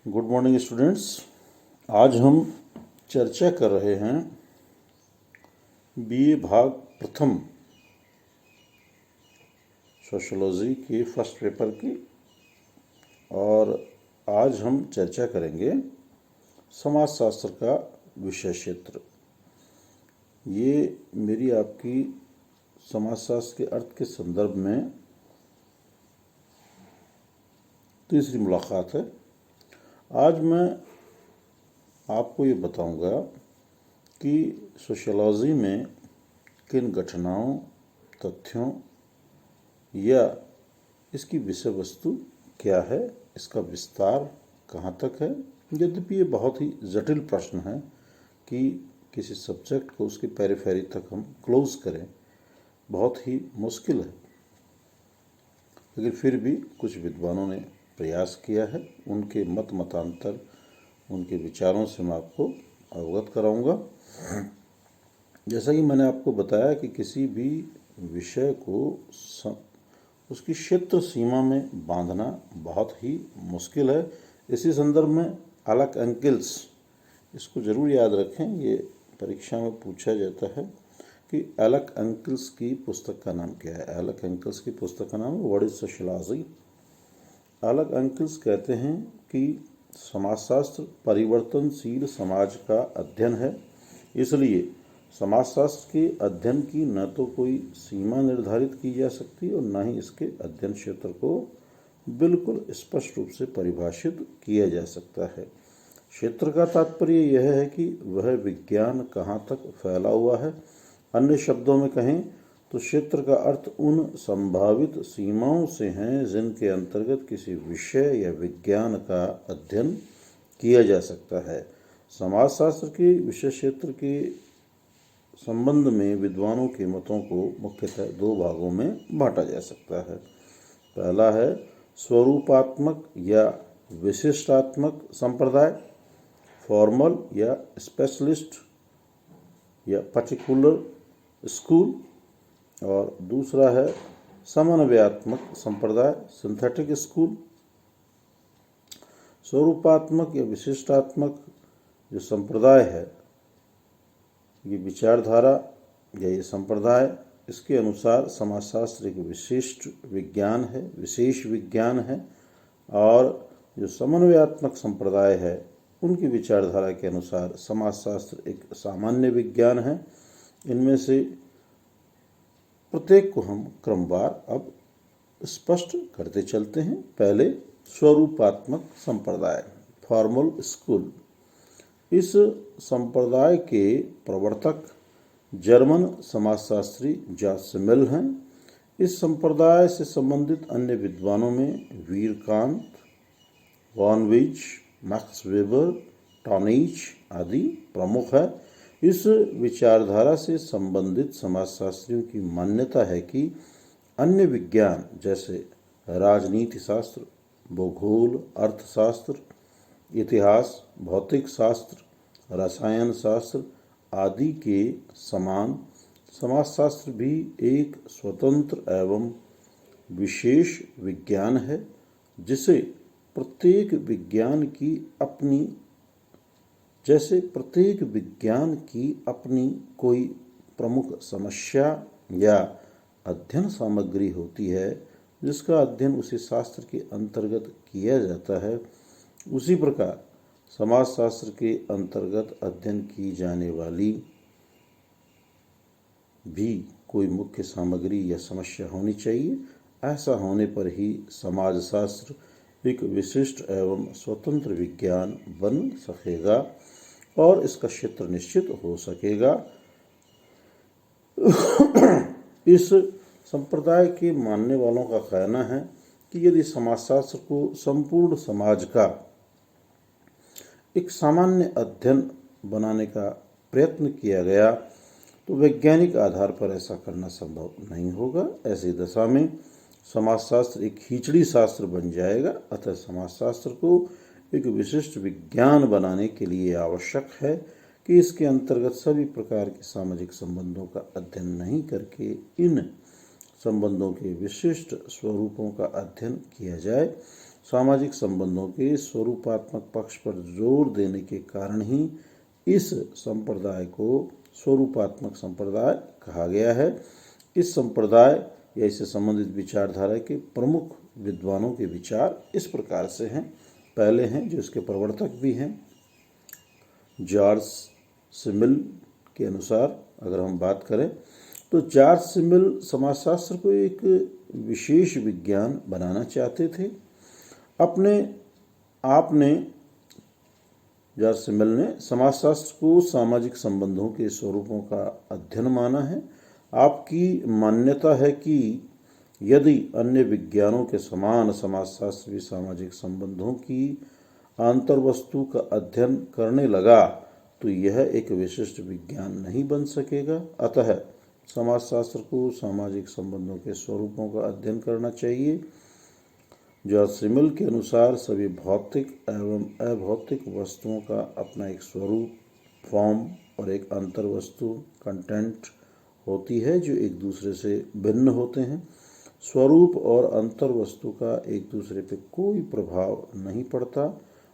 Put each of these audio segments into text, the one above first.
Good morning students. आज हम चर्चा कर रहे हैं बीए भाग प्रथम सोशियोलॉजी के फर्स्ट पेपर की। और आज हम चर्चा करेंगे समाजशास्त्र का विषय क्षेत्र। ये मेरी आपकी समाजशास्त्र के अर्थ के संदर्भ में तीसरी मुलाकात है। आज मैं आपको ये बताऊंगा कि सोशियोलॉजी में किन घटनाओं, तथ्यों या इसकी विषय वस्तु क्या है, इसका विस्तार कहाँ तक है। यद्यपि ये बहुत ही जटिल प्रश्न है कि किसी सब्जेक्ट को उसकी पेरिफेरी तक हम क्लोज करें, बहुत ही मुश्किल है। लेकिन फिर भी कुछ विद्वानों ने प्रयास किया है। उनके मतांतर, उनके विचारों से मैं आपको अवगत कराऊंगा। जैसा कि मैंने आपको बताया कि किसी भी विषय को उसकी क्षेत्र सीमा में बांधना बहुत ही मुश्किल है। इसी संदर्भ में अलक एंकिल्स, इसको जरूर याद रखें, ये परीक्षा में पूछा जाता है कि अलक एंकिल्स की पुस्तक का नाम क्या है। अलक एंकिल्स की पुस्तक का नाम है व्हाट इज सोशियोलॉजी। अलक एंकिल्स कहते हैं कि समाजशास्त्र परिवर्तनशील समाज का अध्ययन है, इसलिए समाजशास्त्र के अध्ययन की न तो कोई सीमा निर्धारित की जा सकती और न ही इसके अध्ययन क्षेत्र को बिल्कुल स्पष्ट रूप से परिभाषित किया जा सकता है। क्षेत्र का तात्पर्य यह है कि वह विज्ञान कहाँ तक फैला हुआ है। अन्य शब्दों में कहें तो क्षेत्र का अर्थ उन संभावित सीमाओं से हैं जिनके अंतर्गत किसी विषय या विज्ञान का अध्ययन किया जा सकता है। समाजशास्त्र के विषय क्षेत्र के संबंध में विद्वानों के मतों को मुख्यतः दो भागों में बांटा जा सकता है। पहला है स्वरूपात्मक या विशिष्टात्मक संप्रदाय, फॉर्मल या स्पेशलिस्ट या पर्टिकुलर स्कूल, और दूसरा है समन्वयात्मक संप्रदाय, सिंथेटिक स्कूल। स्वरूपात्मक या विशिष्टात्मक जो संप्रदाय है, ये विचारधारा या ये संप्रदाय, इसके अनुसार समाजशास्त्र एक विशिष्ट विज्ञान है, विशेष विज्ञान है। और जो समन्वयात्मक संप्रदाय है, उनकी विचारधारा के अनुसार समाजशास्त्र एक सामान्य विज्ञान है। इनमें से प्रत्येक को हम क्रमवार अब स्पष्ट करते चलते हैं। पहले स्वरूपात्मक संप्रदाय, फॉर्मल स्कूल। इस संप्रदाय के प्रवर्तक जर्मन समाजशास्त्री जॉर्ज मिल हैं। इस संप्रदाय से संबंधित अन्य विद्वानों में वीरकांत, वॉन-विच, मैक्स वेबर, टॉनिच आदि प्रमुख है। इस विचारधारा से संबंधित समाजशास्त्रियों की मान्यता है कि अन्य विज्ञान जैसे राजनीति शास्त्र, भूगोल, अर्थशास्त्र, इतिहास, भौतिक शास्त्र, रसायन शास्त्र आदि के समान समाजशास्त्र भी एक स्वतंत्र एवं विशेष विज्ञान है, जिसे प्रत्येक विज्ञान की अपनी कोई प्रमुख समस्या या अध्ययन सामग्री होती है, जिसका अध्ययन उसी शास्त्र के अंतर्गत किया जाता है। उसी प्रकार समाजशास्त्र के अंतर्गत अध्ययन की जाने वाली भी कोई मुख्य सामग्री या समस्या होनी चाहिए। ऐसा होने पर ही समाजशास्त्र एक विशिष्ट एवं स्वतंत्र विज्ञान बन सकेगा और इसका क्षेत्र निश्चित हो सकेगा। इस संप्रदाय के मानने वालों का कहना है कि यदि समाजशास्त्र को संपूर्ण समाज का एक सामान्य अध्ययन बनाने का प्रयत्न किया गया तो वैज्ञानिक आधार पर ऐसा करना संभव नहीं होगा। ऐसी दशा में समाजशास्त्र एक खिचड़ी शास्त्र बन जाएगा। अतः समाजशास्त्र को एक विशिष्ट विज्ञान बनाने के लिए आवश्यक है कि इसके अंतर्गत सभी प्रकार के सामाजिक संबंधों का अध्ययन नहीं करके इन संबंधों के विशिष्ट स्वरूपों का अध्ययन किया जाए। सामाजिक संबंधों के स्वरूपात्मक पक्ष पर जोर देने के कारण ही इस संप्रदाय को स्वरूपात्मक संप्रदाय कहा गया है। इस संप्रदाय या इससे संबंधित विचारधारा के प्रमुख विद्वानों के विचार इस प्रकार से हैं। पहले हैं जो इसके प्रवर्तक भी हैं, जॉर्ज सिमिल के अनुसार अगर हम बात करें तो जॉर्ज सिमिल समाजशास्त्र को एक विशेष विज्ञान बनाना चाहते थे। अपने आपने जॉर्ज सिमिल ने समाजशास्त्र को सामाजिक संबंधों के स्वरूपों का अध्ययन माना है। आपकी मान्यता है कि यदि अन्य विज्ञानों के समान समाजशास्त्र भी सामाजिक संबंधों की अंतर्वस्तु का अध्ययन करने लगा तो यह एक विशिष्ट विज्ञान नहीं बन सकेगा। अतः समाजशास्त्र को सामाजिक संबंधों के स्वरूपों का अध्ययन करना चाहिए। जॉर्ज सिमिल के अनुसार सभी भौतिक एवं अभौतिक वस्तुओं का अपना एक स्वरूप, फॉर्म और एक अंतर्वस्तु, कंटेंट होती है जो एक दूसरे से भिन्न होते हैं। स्वरूप और अंतर्वस्तु का एक दूसरे पर कोई प्रभाव नहीं पड़ता।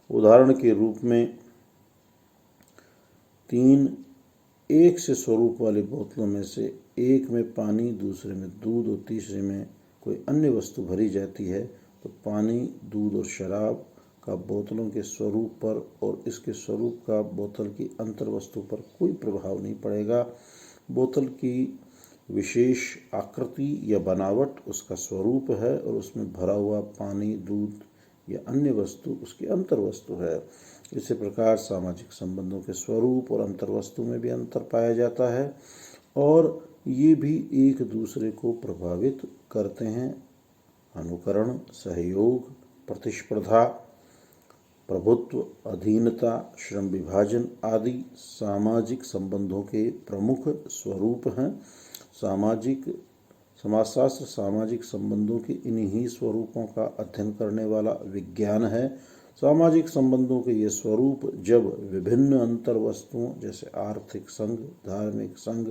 उदाहरण के रूप में 3 एक से स्वरूप वाली बोतलों में से एक में पानी, दूसरे में दूध और तीसरे में कोई अन्य वस्तु भरी जाती है तो पानी, दूध और शराब का बोतलों के स्वरूप पर और इसके स्वरूप का बोतल की अंतर्वस्तु पर कोई प्रभाव नहीं पड़ेगा। बोतल की विशेष आकृति या बनावट उसका स्वरूप है और उसमें भरा हुआ पानी, दूध या अन्य वस्तु उसकी अंतर्वस्तु है। इसी प्रकार सामाजिक संबंधों के स्वरूप और अंतर्वस्तु में भी अंतर पाया जाता है और ये भी एक दूसरे को प्रभावित करते हैं। अनुकरण, सहयोग, प्रतिस्पर्धा, प्रभुत्व, अधीनता, श्रम विभाजन आदि सामाजिक संबंधों के प्रमुख स्वरूप हैं। समाजशास्त्र सामाजिक संबंधों के इन्हीं स्वरूपों का अध्ययन करने वाला विज्ञान है। सामाजिक संबंधों के ये स्वरूप जब विभिन्न अंतर्वस्तुओं जैसे आर्थिक संघ, धार्मिक संघ,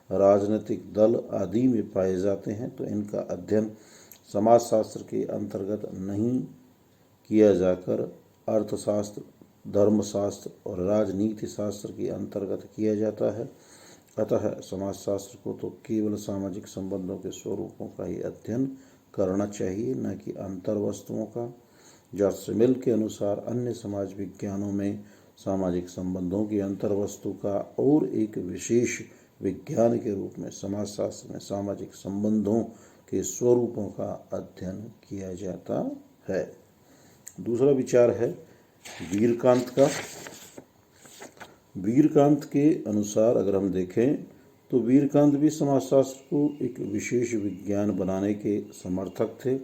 राजनीतिक दल आदि में पाए जाते हैं तो इनका अध्ययन समाजशास्त्र के अंतर्गत नहीं किया जाकर अर्थशास्त्र, धर्मशास्त्र और राजनीति शास्त्र के अंतर्गत किया जाता है। अतः समाजशास्त्र को तो केवल सामाजिक संबंधों के स्वरूपों का ही अध्ययन करना चाहिए, न कि अंतर्वस्तुओं का। जॉर्ज सिमिल के अनुसार अन्य समाज विज्ञानों में सामाजिक संबंधों की अंतर्वस्तु का और एक विशेष विज्ञान के रूप में समाजशास्त्र में सामाजिक संबंधों के स्वरूपों का अध्ययन किया जाता है। दूसरा विचार है वीरकांत का। वीरकांत के अनुसार अगर हम देखें तो वीरकांत भी समाजशास्त्र को एक विशेष विज्ञान बनाने के समर्थक थे।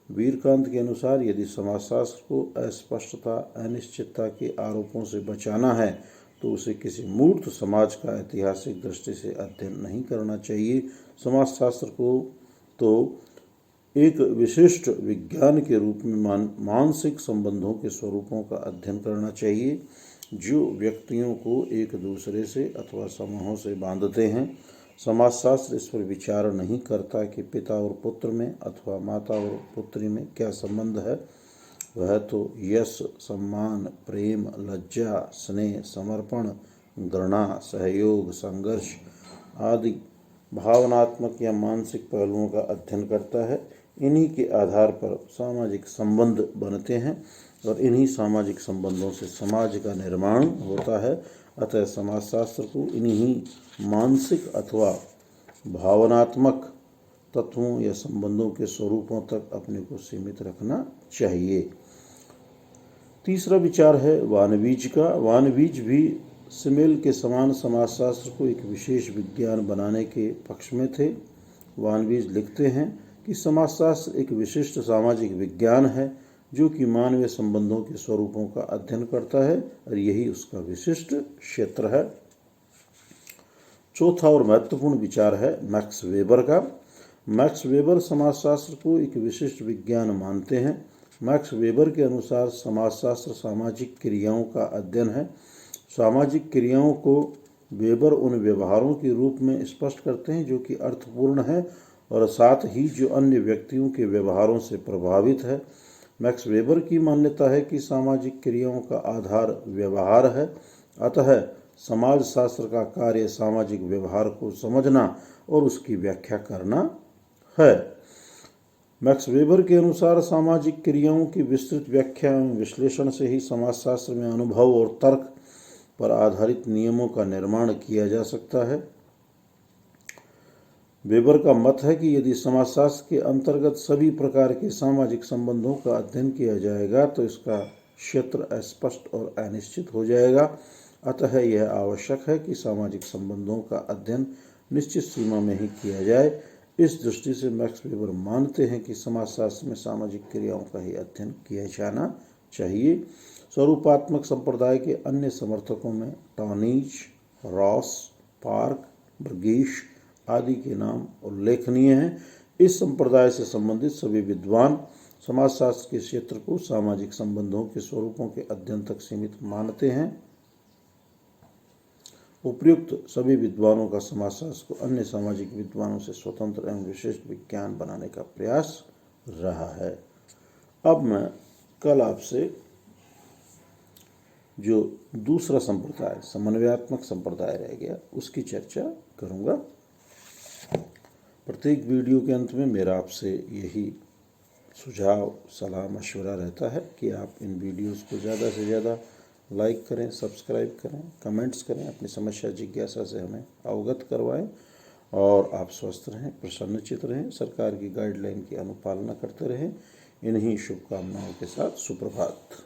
वीरकांत के अनुसार यदि समाजशास्त्र को अस्पष्टता, अनिश्चितता के आरोपों से बचाना है तो उसे किसी मूर्त समाज का ऐतिहासिक दृष्टि से अध्ययन नहीं करना चाहिए। समाजशास्त्र को तो एक विशिष्ट विज्ञान के रूप में मानसिक संबंधों के स्वरूपों का अध्ययन करना चाहिए जो व्यक्तियों को एक दूसरे से अथवा समूहों से बांधते हैं। समाजशास्त्र इस पर विचार नहीं करता कि पिता और पुत्र में अथवा माता और पुत्री में क्या संबंध है। वह तो यश, सम्मान, प्रेम, लज्जा, स्नेह, समर्पण, घृणा, सहयोग, संघर्ष आदि भावनात्मक या मानसिक पहलुओं का अध्ययन करता है। इन्हीं के आधार पर सामाजिक संबंध बनते हैं और इन्हीं सामाजिक संबंधों से समाज का निर्माण होता है। अतः समाजशास्त्र को इन्हीं मानसिक अथवा भावनात्मक तत्वों या संबंधों के स्वरूपों तक अपने को सीमित रखना चाहिए। तीसरा विचार है वानवीज का। वानवीज भी सिमिल के समान समाजशास्त्र को एक विशेष विज्ञान बनाने के पक्ष में थे। वानवीज लिखते हैं कि समाजशास्त्र एक विशिष्ट सामाजिक विज्ञान है जो कि मानवीय संबंधों के स्वरूपों का अध्ययन करता है और यही उसका विशिष्ट क्षेत्र है। चौथा और महत्वपूर्ण विचार है मैक्स वेबर का। मैक्स वेबर समाजशास्त्र को एक विशिष्ट विज्ञान मानते हैं। मैक्स वेबर के अनुसार समाजशास्त्र सामाजिक क्रियाओं का अध्ययन है। सामाजिक क्रियाओं को वेबर उन व्यवहारों के रूप में स्पष्ट करते हैं जो कि अर्थपूर्ण है और साथ ही जो अन्य व्यक्तियों के व्यवहारों से प्रभावित है। मैक्स वेबर की मान्यता है कि सामाजिक क्रियाओं का आधार व्यवहार है, अतः समाजशास्त्र का कार्य सामाजिक व्यवहार को समझना और उसकी व्याख्या करना है। मैक्स वेबर के अनुसार सामाजिक क्रियाओं की विस्तृत व्याख्या एवं विश्लेषण से ही समाजशास्त्र में अनुभव और तर्क पर आधारित नियमों का निर्माण किया जा सकता है। वेबर का मत है कि यदि समाजशास्त्र के अंतर्गत सभी प्रकार के सामाजिक संबंधों का अध्ययन किया जाएगा तो इसका क्षेत्र अस्पष्ट और अनिश्चित हो जाएगा। अतः यह आवश्यक है कि सामाजिक संबंधों का अध्ययन निश्चित सीमा में ही किया जाए। इस दृष्टि से मैक्स वेबर मानते हैं कि समाजशास्त्र में सामाजिक क्रियाओं का ही अध्ययन किया जाना चाहिए। स्वरूपात्मक संप्रदाय के अन्य समर्थकों में टॉनीज, रॉस, पार्क, बर्गीश आदि के नाम उल्लेखनीय हैं। इस संप्रदाय से संबंधित सभी विद्वान समाजशास्त्र के क्षेत्र को सामाजिक संबंधों के स्वरूपों के अध्ययन तक सीमित मानते हैं। उपयुक्त सभी विद्वानों का समाजशास्त्र को अन्य सामाजिक विद्वानों से स्वतंत्र एवं विशिष्ट विज्ञान बनाने का प्रयास रहा है। अब मैं कल आपसे जो दूसरा संप्रदाय समन्वयात्मक संप्रदाय रह गया उसकी चर्चा करूंगा। प्रत्येक वीडियो के अंत में मेरा आपसे यही सुझाव, सलाह, मशवरा रहता है कि आप इन वीडियोस को ज़्यादा से ज़्यादा लाइक करें, सब्सक्राइब करें, कमेंट्स करें, अपनी समस्या जिज्ञासा से हमें अवगत करवाएं और आप स्वस्थ रहें, प्रसन्नचित रहें, सरकार की गाइडलाइन की अनुपालना करते रहें। इन्हीं शुभकामनाओं के साथ सुप्रभात।